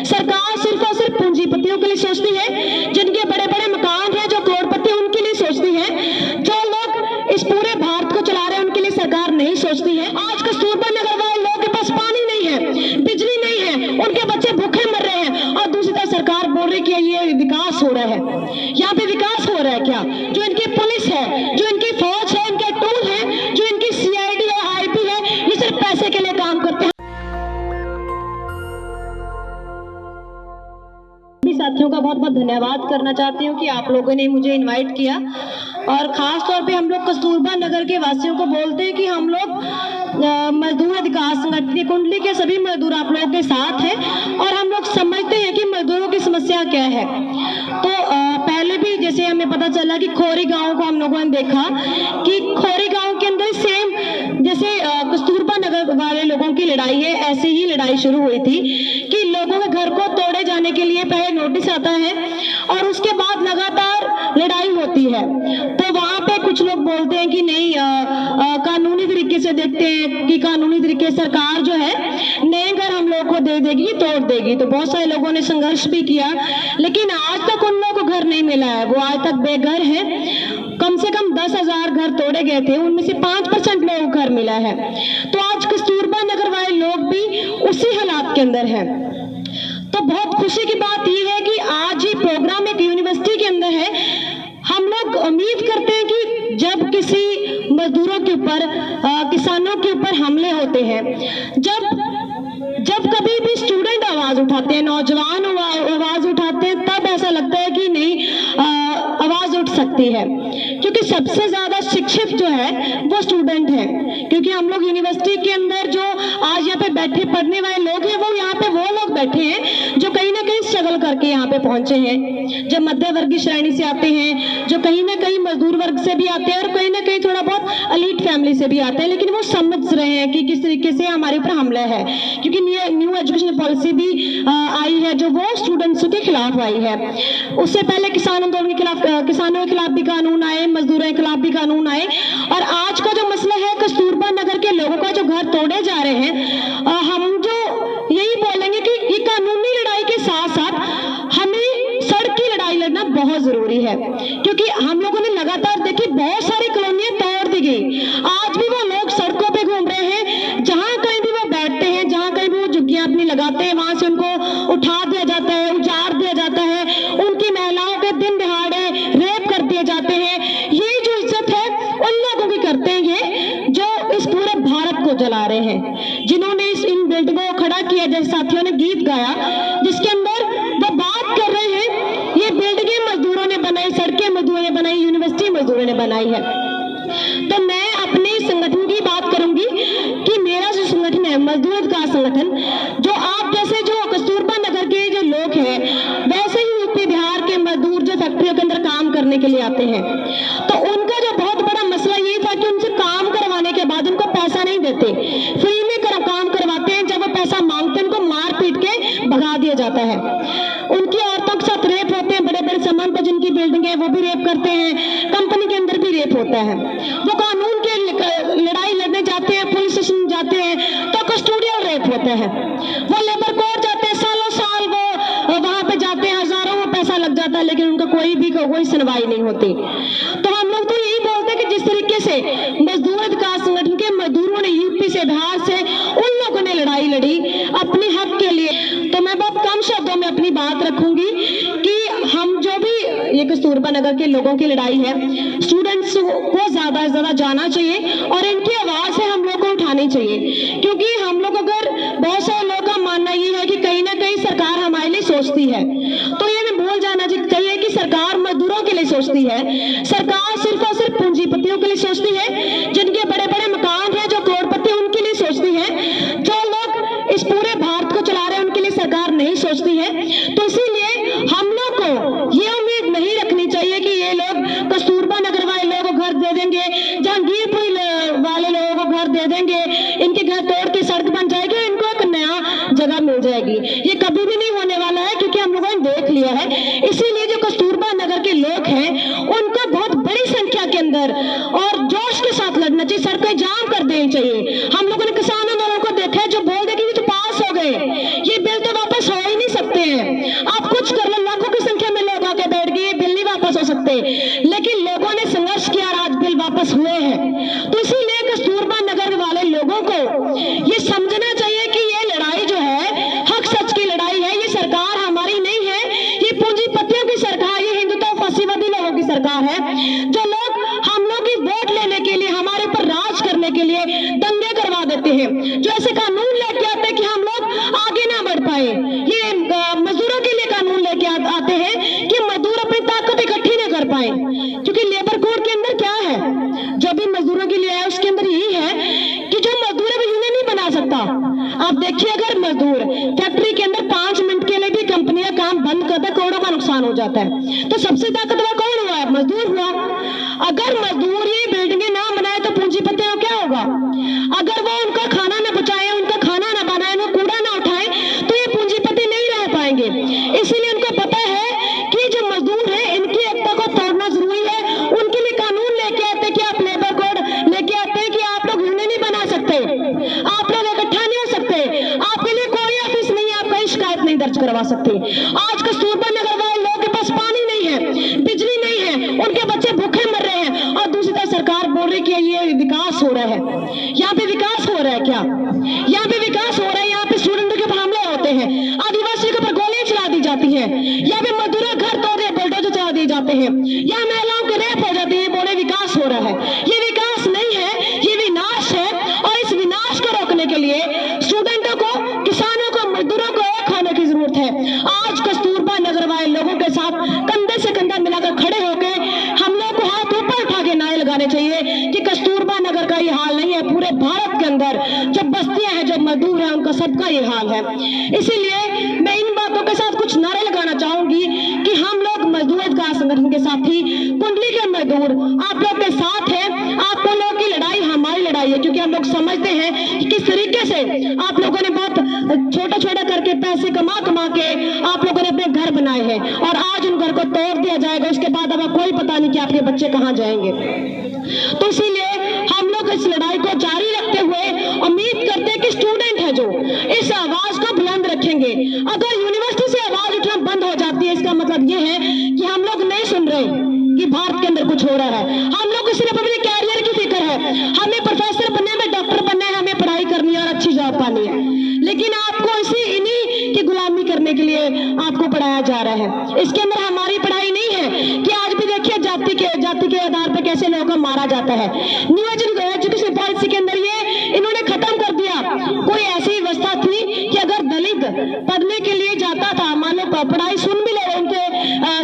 सरकार सिर्फ और सिर्फ पूंजीपतियों के लिए सोचती है, जिनके बड़े बड़े मकान हैं, जो करोड़पति, उनके लिए सोचती है। जो लोग इस पूरे भारत को चला रहे हैं उनके लिए सरकार नहीं सोचती है। आज कस्तूरबा नगर वाले लोगों के पास पानी नहीं है, बिजली नहीं है, उनके बच्चे भूखे मर रहे हैं, और दूसरी तरफ सरकार बोल रही है कि ये विकास हो रहा है। यहाँ पे विकास हो रहा है क्या? जो इनकी पुलिस है, जो इनकी फौज है, इनके टूल है, जो इनकी CID है, IP है, ये सिर्फ पैसे के लिए काम करते हैं। साथियों का बहुत बहुत धन्यवाद करना चाहती हूँ कि आप लोगों ने मुझे इनवाइट किया, और खास तौर पे हम लोग कस्तूरबा नगर के वासियों को बोलते हैं कि हम लोग मजदूर अधिकार संगठन की कुंडली के सभी मजदूर आप लोगों के साथ हैं, और हम लोग समझते हैं कि मजदूरों की समस्या क्या है। तो पहले भी जैसे हमें पता चला कि खोरी गांव को हम लोगों ने देखा कि खोरी गांव के अंदर सेम जैसे कस्तूरबा नगर वाले लोगों की लड़ाई है, ऐसे ही लड़ाई शुरू हुई थी कि लोगों के घर को तोड़े जाने के लिए पहले नोटिस आता है और उसके बाद लगातार लड़ाई होती है। तो वहां पे कुछ लोग बोलते हैं कि नहीं, कानूनी तरीके से देखते हैं कि कानूनी तरीके सरकार जो है नए घर हम लोगों को दे देगी, तोड़ देगी। तो बहुत सारे लोगों ने संघर्ष भी किया, लेकिन आज तक उन लोगों को घर नहीं मिला है, वो आज तक बेघर है। कम से कम 10,000 घर तोड़े गए थे, उनमें से 5% लोगों को घर मिला है। तो आज कस्तूरबा नगर वाले लोग भी उसी हालात के अंदर है। तो बहुत खुशी की बात यह है कि आज ही प्रोग्राम एक यूनिवर्सिटी के अंदर है। हम लोग उम्मीद करते हैं कि जब किसी मजदूरों के ऊपर, किसानों के ऊपर हमले होते हैं, जब कभी भी स्टूडेंट आवाज उठाते हैं, नौजवान आवाज उठाते हैं, तब ऐसा लगता है कि नहीं, आवाज उठ सकती है, क्योंकि सबसे ज्यादा शिक्षित जो है वो स्टूडेंट है। क्योंकि हम लोग यूनिवर्सिटी के अंदर जो आज यहाँ पे बैठे पढ़ने वाले लोग हैं, वो यहाँ पे वो लोग बैठे हैं जो कहीं ना कहीं स्ट्रगल करके यहाँ पे पहुंचे हैं, जो मध्य वर्गीय श्रेणी से आते हैं, जो कहीं ना कहीं मजदूर वर्ग से भी आते हैं, और कहीं ना कहीं थोड़ा बहुत एलीट फैमिली से भी आते हैं। लेकिन वो समझ रहे हैं कि किस तरीके से हमारे ऊपर हमला है, क्योंकि न्यू एजुकेशन पॉलिसी भी आई है जो वो स्टूडेंट्स के खिलाफ आई है। उससे पहले किसान आंदोलन के खिलाफ, किसानों के खिलाफ भी कानून आए, मजदूरों के खिलाफ भी कानून आए, और आज का जो मसला है कस्तूरबा नगर के लोगों का जो घर तोड़े जा रहे हैं, हम जो यही बोलेंगे कि ये कानूनी लड़ाई के साथ साथ हमें सड़क की लड़ाई लड़ना बहुत जरूरी है। क्योंकि हम लोगों ने लगातार देखी बहुत सारी कॉलोनियां तोड़ दी गई, आज भी वो लोग सड़कों पे घूम रहे हैं, जहां कहीं भी वो बैठते हैं, जहां कहीं भी वो झुग्गियां अपनी लगाते हैं, वहां से उनको उठा दिया जाता है, उजाड़ दिया जाता है, उनकी महिलाओं के दिन दिहाड़े रेप कर दिए जाते हैं। ये जो इज्जत है उन लोगों की करते हैं जो इस पूरे भारत को जला रहे हैं, जिन्होंने इन बिल्डिंगों को खड़ा किया, जैसे साथियों ने गीत गाया जिसके अंदर वो बात कर रहे हैं, ये बिल्डिंगें मजदूरों ने बनाई, सड़कें मजदूरों ने बनाई, यूनिवर्सिटी मजदूरों ने बनाई है। तो मैं अपने संगठन की बात करूंगी कि मेरा जो संगठन है मजदूर अधिकार संगठन, जो आप जैसे जो कस्तूरबा नगर के जो लोग हैं, वैसे ही यूपी बिहार के मजदूर जो फैक्ट्रियों के अंदर काम करने के लिए आते हैं, तो उनका जो बहुत बड़ा मसला ये था कि उनसे काम करवाने के बाद उनको पैसा नहीं देते, फ्री में काम करवाते हैं। जब वो पैसा मांगते हैं उनको मार पीट के भगा दिया जाता है। उनकी औरतों के साथ रेप होते हैं, बड़े बड़े संबंध जिनकी बिल्डिंग है वो भी रेप करते हैं, कंपनी के अंदर भी रेप होता है। वो कानून के लड़ाई लड़ने जाते हैं, पुलिस स्टेशन जाते हैं तो कस्टोडियल रेप होता है। वो लेबर कोर्ट जाते हैं, सालों साल वो वहां पे जाते हैं, हजारों में पैसा लग जाता है, लेकिन उनका कोई सुनवाई नहीं होती। तो हम लोग तो यही बोलते हैं कि जिस तरीके से मजदूर अधिकार संगठन के मजदूरों ने यूपी से, बिहार से, उन लोगों ने लड़ाई लड़ी अपने हक के लिए, तो मैं बहुत कम शब्दों में अपनी बात रखूंगी कि हम जो भी ये कस्तूरबा नगर के लोगों की लड़ाई है, स्टूडेंट्स को ज्यादा से ज्यादा जाना चाहिए और इनकी आवाज है हम लोग को उठानी चाहिए। क्योंकि हम लोग, अगर बहुत सारे लोगों का मानना ये है कि कहीं ना कहीं सरकार हमारे लिए सोचती है, तो ये हमें भूल जाना चाहिए कि सरकार मजदूरों के लिए सोचती है। सरकार सिर्फ और सिर्फ पूंजीपतियों के लिए सोचती है, जिनके बड़े बड़े मकान हैं, जो करोड़पति, उनके लिए सोचती है। जो लोग इस पूरे भारत को चला रहे हैं उनके लिए सरकार नहीं सोचती है। तो इसीलिए हम लोग को ये उम्मीद नहीं रखनी चाहिए कि ये लोग कस्तूरबा नगर वाले लोगों को घर दे देंगे, जहांगीरपुर वाले लोगों को घर दे देंगे, इनके घर तोड़ के सड़क बन जाएगी, इनको एक नया जगह मिल जाएगी। ये कभी भी नहीं होने वाला है, क्योंकि हम लोगों ने देख लिया है। इसीलिए जो कस्तूरबा नगर के लोग हैं उनको बहुत बड़ी संख्या के अंदर और जोश के साथ लड़ना चाहिए, सड़कें जाम कर देनी चाहिए। हम लोगों ने किसान आंदोलन को देखा है जो बोल दे कि ये तो पास हो गए, ये बिल तो वापस हो ही नहीं सकता। लेकिन लोगों ने संघर्ष किया और आज बिल वापस हुए हैं। तो इसीलिए कस्तूरबा नगर वाले लोगों को ये समझना चाहिए कि ये लड़ाई जो है हक सच की लड़ाई है। ये सरकार हमारी नहीं है, ये पूंजीपतियों की सरकार, ये हिंदुत्व फसीवादी लोगों की सरकार है, जो लोग हम लोग की वोट लेने के लिए, हमारे ऊपर राज करने के लिए दंगे करवा देते हैं, जो ऐसे कानून लेके आते हैं कि हम लोग आगे ना बढ़ पाए। ये मजदूरों के लिए कानून लेके आते हैं कि मजदूर अपनी ताकत इकट्ठी ना कर पाए, क्योंकि लेबर कोड के अंदर क्या है, जो भी मजदूरों के लिए है उसके अंदर यही है कि जो मजदूर है वो यूनियन नहीं बना सकता। आप देखिए, अगर मजदूर फैक्ट्री के अंदर 5 मिनट के लिए भी कंपनियां काम बंद कर दे, करोड़ों का नुकसान हो जाता है। तो सबसे ताकतवर कौन हुआ है? मजदूर हुआ। अगर मजदूर ये बिल्डिंगें ना बनाए तो पूंजीपतियों क्या होगा? अगर वो उनका खाना ना बचाए, उनका खाना ना बनाए, वो कूड़ा ना उठाए, तो ये पूंजीपति नहीं रह पाएंगे। इसीलिए उनको पता है कि जो मजदूर है इनकी एकता को तोड़ना जरूरी है। उनके लिए कानून लेके आते हैं कि आप लेबर कोड लेके आते हैं कि आप लोग यूनियन नहीं बना सकते, आप लोग इकट्ठा नहीं हो सकते, आपके लिए कोई ऑफिस नहीं है, आप कोई शिकायत नहीं दर्ज करवा सकते। आज कस्तूरबा नगर वाले लोगों के पास पानी नहीं है, बिजली नहीं है, उनके बच्चे भूखे मर रहे हैं, और दूसरी तरफ सरकार बोल रही कि ये विकास हो रहा है। यहाँ पे विकास हो रहा है क्या? यहाँ पे विकास हो रहा है, यहाँ पे स्टूडेंटों के ऊपर हमले होते हैं, आदिवासियों के ऊपर गोलियां चला दी जाती है, यहाँ पे मजदूरों घर तोड़ रहे बुलडोजर चला दिए जाते हैं, यहाँ महिलाओं के रेप हो जाते हैं, बोले विकास हो रहा है। ये विकास नहीं है, ये विनाश है। और इस विनाश को रोकने के लिए स्टूडेंटों को, किसानों को, मजदूरों को एक होने की जरूरत है। आज कस्तूरबा नगर वाले लोगों के साथ कंधे से कंधा मिलाकर खड़े होकर हम लोग को हाथ ऊपर उठा के नारे लगाने चाहिए कि कस्तूरबा नगर का ये हाल नहीं है, पूरे भारत के अंदर जो बस्तियां हैं, जो मजदूर हैं, उनका सबका ये हाल है। इसीलिए मैं इन बातों के साथ कुछ नारे लगाना चाहूंगी कि हम लोग मजदूर अधिकार संगठन के साथी, कुंडली के मजदूर आप लोग के साथ है। आप लोगों की लड़ाई हमारी लड़ाई है, क्योंकि हम लोग समझते हैं कि किस तरीके से आप लोगों ने बहुत छोटा छोटा करके पैसे कमा कमा के आप लोगों ने अपने घर बनाए हैं, और आज उन घर को तोड़ दिया जाएगा, उसके बाद अब कोई पता नहीं कि आपके बच्चे कहाँ जाएंगे। तो इसीलिए हम लोग इस लड़ाई को जारी रखते हुए उम्मीद करते हैं कि स्टूडेंट है जो इस आवाज को बुलंद रखेंगे। अगर यूनिवर्सिटी से आवाज उठना बंद हो जाती है, इसका मतलब ये है कि हम लोग नहीं सुन रहे कि भारत के अंदर कुछ हो रहा है। हम लोग को सिर्फ अपने कैरियर की फिक्र है, हमें प्रोफेसर बनना है, हमें डॉक्टर बनना है, हमें पढ़ाई करनी है और अच्छी जॉब पानी है। लेकिन आपको इन्हीं की गुलामी करने के लिए आपको पढ़ाया जा रहा है। इसके अंदर हमारी पढ़ाई नहीं है कि आज भी देखिए जाति के आधार पर कैसे लोगों को मारा जाता है। न्यू एजुकेशन पॉलिसी के अंदर ये इन्होंने खत्म कर दिया। कोई ऐसी व्यवस्था थी कि अगर दलित पढ़ने के लिए जाता था, मान लो पढ़ाई सुन भी ले, उनके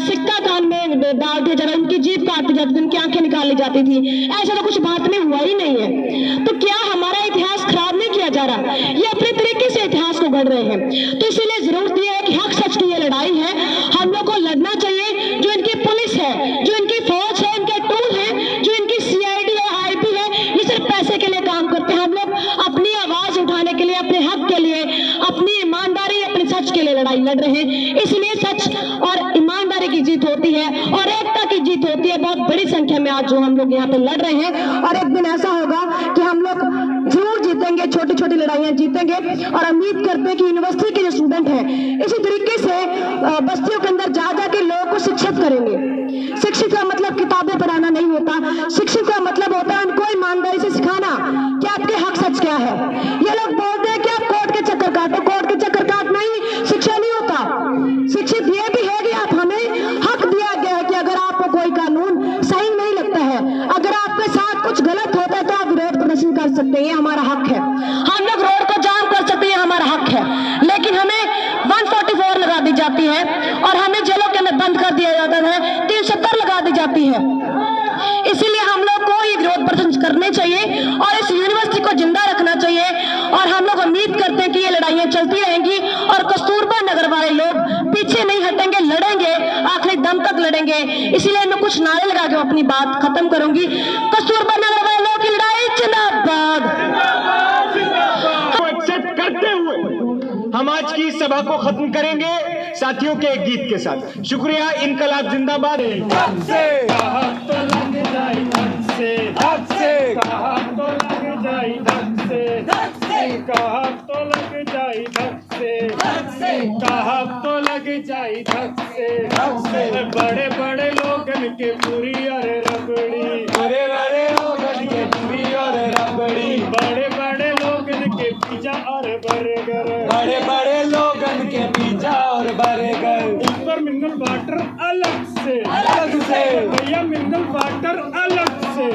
सिक्का कान में डाल दिया जा रहा, उनकी जीभ काट दी जाती थी, उनकी आंखें निकाल ली जाती थी। ऐसा तो कुछ बात में हुआ ही नहीं है। तो क्या हमारा इतिहास खराब नहीं किया जा रहा? ये अपने तरीके से इतिहास को गढ़ रहे हैं। तो इसीलिए जरूरत यह है कि हक सच की ये लड़ाई है, हम लोग को लड़ना चाहिए। जो इनकी पुलिस है, जो इनकी फौज है, इनके टूल है, जो इनकी CID है, IP है, ये सिर्फ पैसे के लिए काम करते हैं। हम लोग अपनी आवाज उठाने के लिए, अपने हक के लिए, अपनी ईमानदारी, अपने सच के लिए लड़ाई लड़ रहे हैं। इसलिए सच और ईमानदारी की जीत होती है और एकता की जीत होती है। बहुत बड़ी संख्या में आज जो हम लोग यहाँ पे लड़ रहे हैं, और एक दिन ऐसा होगा कि हम लोग जरूर जीतेंगे, छोटी छोटी लड़ाइयां जीतेंगे। और उम्मीद करते हैं कि यूनिवर्सिटी के जो स्टूडेंट हैं इसी तरीके से बस्तियों के अंदर जा जाके लोगों को शिक्षित करेंगे। शिक्षित का मतलब किताबें पढ़ाना नहीं होता, शिक्षित का मतलब होता है उनको ईमानदारी से सिखाना कि आपके हक सच क्या है। ये लोग बोलते हैं कि आप कोर्ट के चक्कर काटो, कोर्ट के चक्कर काटना ही शिक्षा नहीं होता। शिक्षित ये भी है कि आप, हमें हक दिया गया है कि अगर आपको कोई कानून सही नहीं लगता है, अगर आपके साथ कुछ गलत होता है तो आप विरोध प्रदर्शन कर सकते हैं, ये हमारा हक है। हम लोग रोड को जाम कर सकते हैं, हमारा हक है। लेकिन हमें 144 लगा दी जाती है और हमें जेलों के अंदर बंद कर दिया जाता है, 370 लगा दी जाती है। इसीलिए हम लोग को ये विरोध प्रदर्शन करने चाहिए और इस यूनिवर्सिटी को जिंदा रखना चाहिए। और हम लोग उम्मीद करते हैं कि ये लड़ाइयां चलती रहेंगी और कस्तूरबा नगर वाले लोग पीछे नहीं हटेंगे, लड़ेंगे, आखिरी दम तक लड़ेंगे। इसलिए मैं कुछ नारे लगा के अपनी बात खत्म करूंगी। कस्तूरबा नगर वाले लोगों की लड़ाई जिंदाबाद। एक्सेप्ट करते हुए हम आज की इस सभा को खत्म करेंगे साथियों के एक गीत के साथ। शुक्रिया। इनकलाब जिंदाबाद। हक से कहा तो लग जाए, हक से कहा तो लग जाए, हक से कहा तो लग जाए, हक से कहा तो लग जाई धक से बड़े बड़े लोगन के पूरी और रबड़ी बड़े बड़े लोगन के पूरी और रबड़ी बड़े बड़े लोगन के पिज्जा और बर्गर बड़े बड़े लोगन के पिज्जा और बर्गर ऊपर मिनरल वाटर अलग से भैया मिनरल वाटर अलग से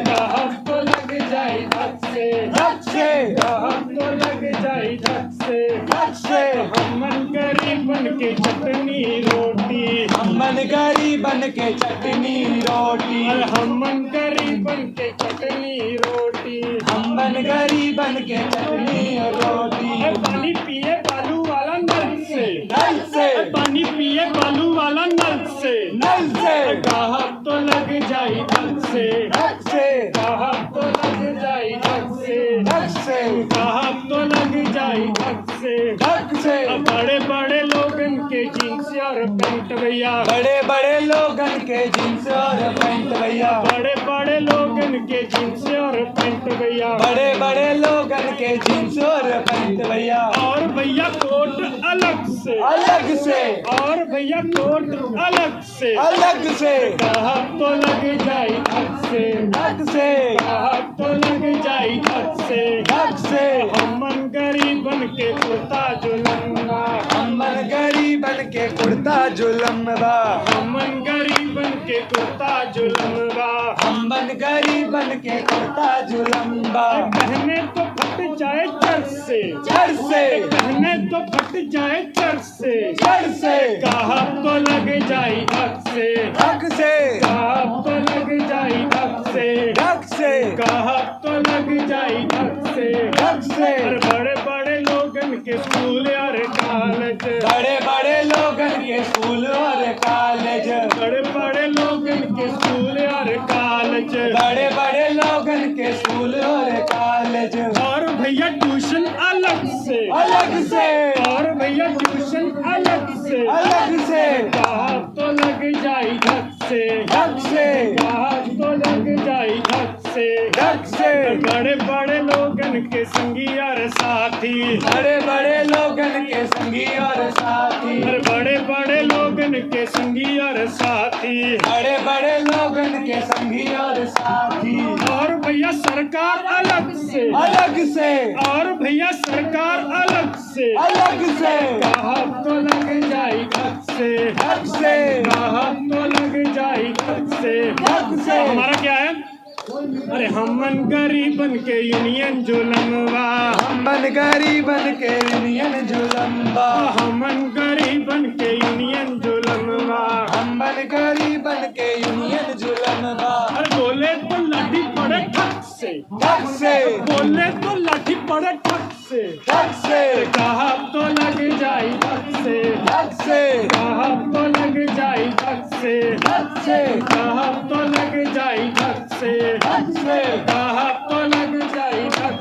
कहा तो लग जाई धक से कहा तो लग जाई धक से हमन गरीबन के चटनी रोटी हमन गरीबन के चटनी रोटी अरे हमन गरीबन के चटनी रोटी हमन गरीबन के चटनी रोटी अरे पानी पिए बालू वाला नल से नल से पानी पिए बालू वाला नल से नल से कहा तो लग जाई धक से कहा तो लग जाई धक से कहा तो लग जाई धक से बड़े बड़े लोगन के जीन्स और पैंट भैया बड़े बड़े लोगन के जींस और पैंट भैया बड़े बड़े लोगन के जीन्स और पैंट भैया बड़े बड़े लोगन के जींस और पैंट भैया और भैया कोट अलग से और भैया कोट अलग से कहा तो लग जाई धक से कहा तो लग जाई धक से हमन गरीबन के कुर्ता जुलम्बा हमन गरीबन के कुर्ता जुलम्बा हमन गरीबन के कुर्ता जुलम्बा हमन गरीबन के कुर्ता जुलम्बा कहने तो फट जाए चर से कहने तो फट जाए चर से कहा तो लग जाई धक से कहा तो लग जाई धक से कहा तो लग जाई धक से और बड़े बड़े लोगन के स्कूल और कॉलेज बड़े बड़े लोगन के स्कूल और कॉलेज बड़े बड़े लोगन के स्कूल और कॉलेज बड़े बड़े लोगन के स्कूल और कॉलेज और भैया ट्यूशन अलग से और भैया ट्यूशन अलग से कहा तो लग जाई धक से कहा तो लग जाई धक से बड़े बड़े लोगन के संगी और साथी बड़े बड़े लोगन के संगी और साथी बड़े बड़े लोगन के संगी और साथी बड़े बड़े लोगन के संगी और साथी और भैया सरकार अलग से और भैया सरकार अलग से कहा तो लग जाई धक से कहा तो लग जाई धक से हमारा क्या है अरे हमन गरीबन के यूनियन जुलम्बा हमन गरीबन के यूनियन जुलम्बा हमन गरीबन के यूनियन जुलम्बा हमन गरीबन के यूनियन जुलम्बा अरे बोले तो लाठी पड़े ठक से बोले तो लाठी पड़े ठक से कहा तो लग जाई धक से कहा तो लग जाई धक से कहा तो लग जाई धक से कहा तो लग जाई धक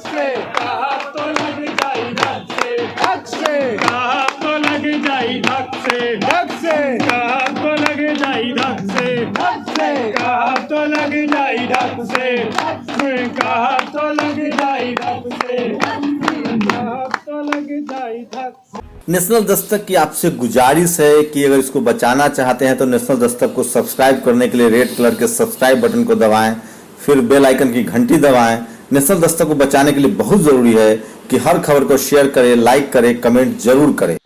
से कहा तो लग जाई धक से कहा तो लग जाई धक से कहा तो लग जाई धक से कहा तो लग जाई धक से कहा तो लग जाई धक से कहा तो लग जाई धक। नेशनल दस्तक की आपसे गुजारिश है कि अगर इसको बचाना चाहते हैं तो नेशनल दस्तक को सब्सक्राइब करने के लिए रेड कलर के सब्सक्राइब बटन को दबाएं, फिर बेल आइकन की घंटी दबाएं। नेशनल दस्तक को बचाने के लिए बहुत जरूरी है कि हर खबर को शेयर करें, लाइक करें, कमेंट जरूर करें।